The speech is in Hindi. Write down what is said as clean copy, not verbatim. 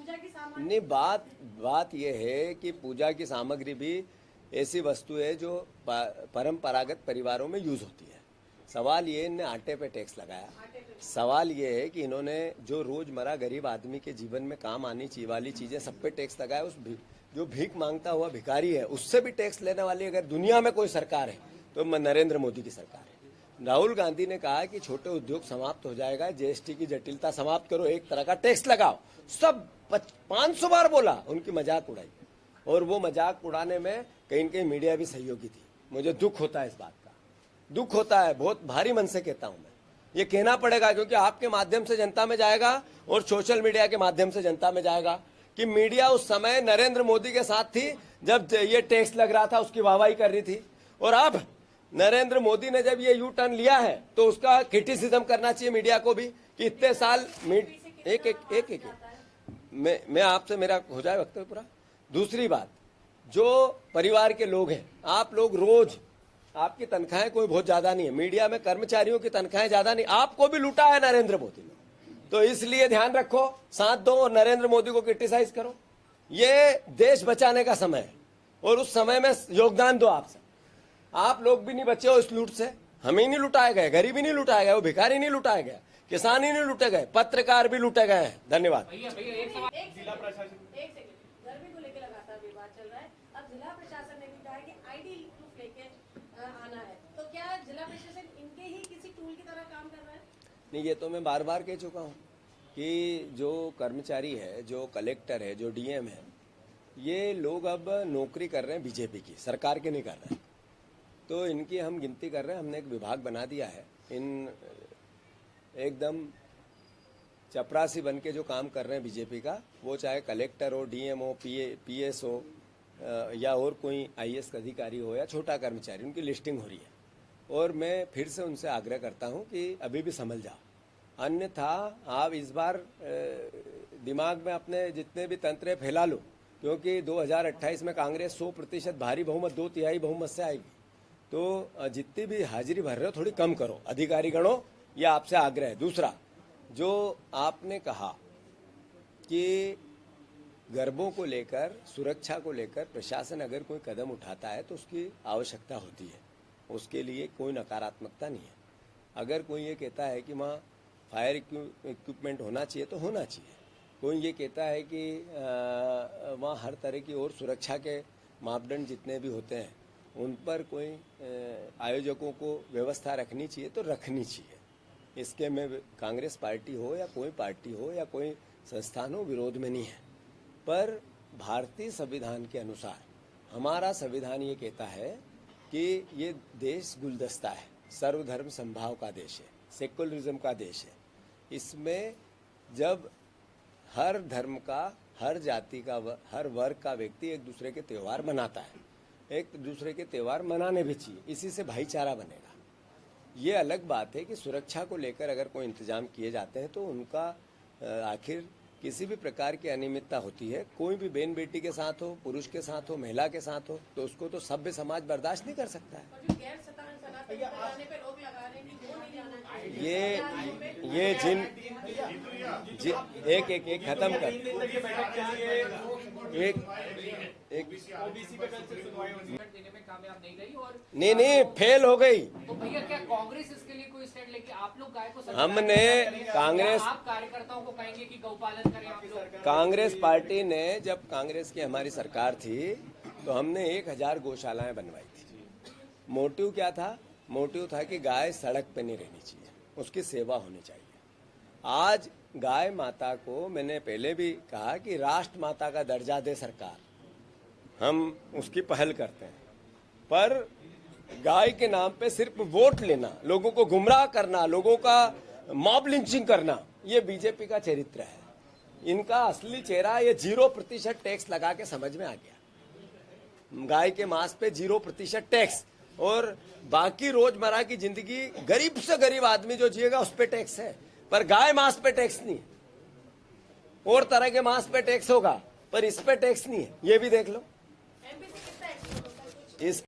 पूजा की सामग्री नहीं, बात यह है कि पूजा की सामग्री भी ऐसी वस्तु है जो परंपरागत परिवारों में यूज होती है। सवाल ये, इन्होंने आटे पे टैक्स लगाया। सवाल ये है कि इन्होंने जो रोजमर्रा गरीब आदमी के जीवन में काम आनी चाहिए वाली चीजें सब पे टैक्स लगाया। उस जो भीख मांगता हुआ भिखारी है उससे भी टैक्स लेने वाली अगर दुनिया में कोई सरकार है तो नरेंद्र मोदी की सरकार है। राहुल गांधी ने कहा कि छोटे उद्योग समाप्त हो जाएगा, जीएसटी की जटिलता समाप्त करो, एक तरह का टैक्स लगाओ। सब 500 बार बोला, उनकी मजाक उड़ाई और वो मजाक उड़ाने में कहीं न कहीं मीडिया भी सहयोगी थी। मुझे दुख होता है इस बात का, दुख होता है, बहुत भारी मन से कहता हूं मैं। ये कहना पड़ेगा क्योंकि आपके माध्यम से जनता में जाएगा और सोशल मीडिया के माध्यम से जनता में जाएगा कि मीडिया उस समय नरेंद्र मोदी के साथ थी जब ये टैक्स लग रहा था, उसकी वाहवाही कर रही थी। और अब नरेंद्र मोदी ने जब ये यू टर्न लिया है तो उसका क्रिटिसिज्म करना चाहिए मीडिया को भी कि इतने साल एक मैं आपसे, मेरा हो जाए वक्त पूरा। दूसरी बात, जो परिवार के लोग हैं, आप लोग रोज, आपकी तनख्वाहें कोई बहुत ज्यादा नहीं है, मीडिया में कर्मचारियों की तनख्वाहें ज्यादा नहीं, आपको भी लूटा है नरेंद्र मोदी ने। तो इसलिए ध्यान रखो, साथ दो और नरेंद्र मोदी को क्रिटिसाइज करो। ये देश बचाने का समय है और उस समय में योगदान दो। आप लोग भी नहीं बचे हो इस लूट से। हम ही नहीं लुटाए गए, गरीब ही नहीं लुटाए गए, वो भिखारी नहीं लुटाए गए, किसान ही नहीं लुटे गए, पत्रकार भी लुटे गए हैं। धन्यवाद। जिला प्रशासन एक सेकंड, गर्मी को लेकर लगातार विवाद चल रहा है। अब जिला प्रशासन ने भी कहा है कि आईडी प्रूफ लेके आना है, तो क्या जिला प्रशासन इनके ही किसी टूल की तरह काम कर रहा है? नहीं, ये तो मैं बार बार कह चुका हूँ कि जो कर्मचारी है, जो कलेक्टर है, जो डीएम है, ये लोग अब नौकरी कर रहे हैं बीजेपी की, सरकार के नहीं कर रहे हैं। तो इनकी हम गिनती कर रहे हैं। हमने एक विभाग बना दिया है। इन एकदम चपरासी बन के जो काम कर रहे हैं बीजेपी का, वो चाहे कलेक्टर हो, डीएम हो, पीएस हो या और कोई आईएएस अधिकारी हो या छोटा कर्मचारी, उनकी लिस्टिंग हो रही है। और मैं फिर से उनसे आग्रह करता हूं कि अभी भी संभल जाओ, अन्यथा आप इस बार दिमाग में अपने जितने भी तंत्र फैला लो, क्योंकि 2028 में कांग्रेस 100% भारी बहुमत, 2/3 बहुमत से आएगी। तो जितनी भी हाजिरी भर रहे हो थोड़ी कम करो, अधिकारी गणों, ये आपसे आग्रह है। दूसरा, जो आपने कहा कि गरीबों को लेकर, सुरक्षा को लेकर प्रशासन अगर कोई कदम उठाता है तो उसकी आवश्यकता होती है, उसके लिए कोई नकारात्मकता नहीं है। अगर कोई ये कहता है कि वहाँ फायर इक्विपमेंट होना चाहिए तो होना चाहिए। कोई ये कहता है कि वहाँ हर तरह की और सुरक्षा के मापदंड जितने भी होते हैं उन पर कोई आयोजकों को व्यवस्था रखनी चाहिए तो रखनी चाहिए। इसके में कांग्रेस पार्टी हो या कोई पार्टी हो या कोई संस्थान हो, विरोध में नहीं है। पर भारतीय संविधान के अनुसार हमारा संविधान ये कहता है कि ये देश गुलदस्ता है, सर्वधर्म संभाव का देश है, सेकुलरिज्म का देश है। इसमें जब हर धर्म का, हर जाति का, हर वर्ग का व्यक्ति एक दूसरे के त्यौहार मनाता है, एक दूसरे के त्यौहार मनाने भी चाहिए, इसी से भाईचारा बनेगा। ये अलग बात है कि सुरक्षा को लेकर अगर कोई इंतजाम किए जाते हैं तो उनका आखिर किसी भी प्रकार की अनियमितता होती है, कोई भी बहन बेटी के साथ हो, पुरुष के साथ हो, महिला के साथ हो, तो उसको तो सभ्य समाज बर्दाश्त नहीं कर सकता है। ये एक खत्म कर, नहीं फेल हो गई। तो भैया क्या कांग्रेस इसके लिए कोई स्टैंड लेके आप लोग गाय को, हमने कांग्रेस, आप कार्यकर्ताओं को कहेंगे कि गौपालन करें आप लोग? कांग्रेस पार्टी ने, जब कांग्रेस की हमारी सरकार थी तो हमने 1000 गौशालाएं बनवाई थी। मोटिव क्या था? मोटिव था कि गाय सड़क पे नहीं रहनी चाहिए, उसकी सेवा होनी चाहिए। आज गाय माता को, मैंने पहले भी कहा कि राष्ट्र माता का दर्जा दे सरकार, हम उसकी पहल करते हैं। पर गाय के नाम पे सिर्फ वोट लेना, लोगों को गुमराह करना, लोगों का मॉब लिंचिंग करना, ये बीजेपी का चरित्र है। इनका असली चेहरा ये 0% टैक्स लगा के समझ में आ गया। गाय के मांस पे 0% टैक्स, और बाकी रोजमर्रा की जिंदगी गरीब से गरीब आदमी जो जिएगा उस पे टैक्स है, पर गाय मांस पे टैक्स नहीं है। और तरह के मांस पे टैक्स होगा पर इस पे टैक्स नहीं है, ये भी देख लो। इस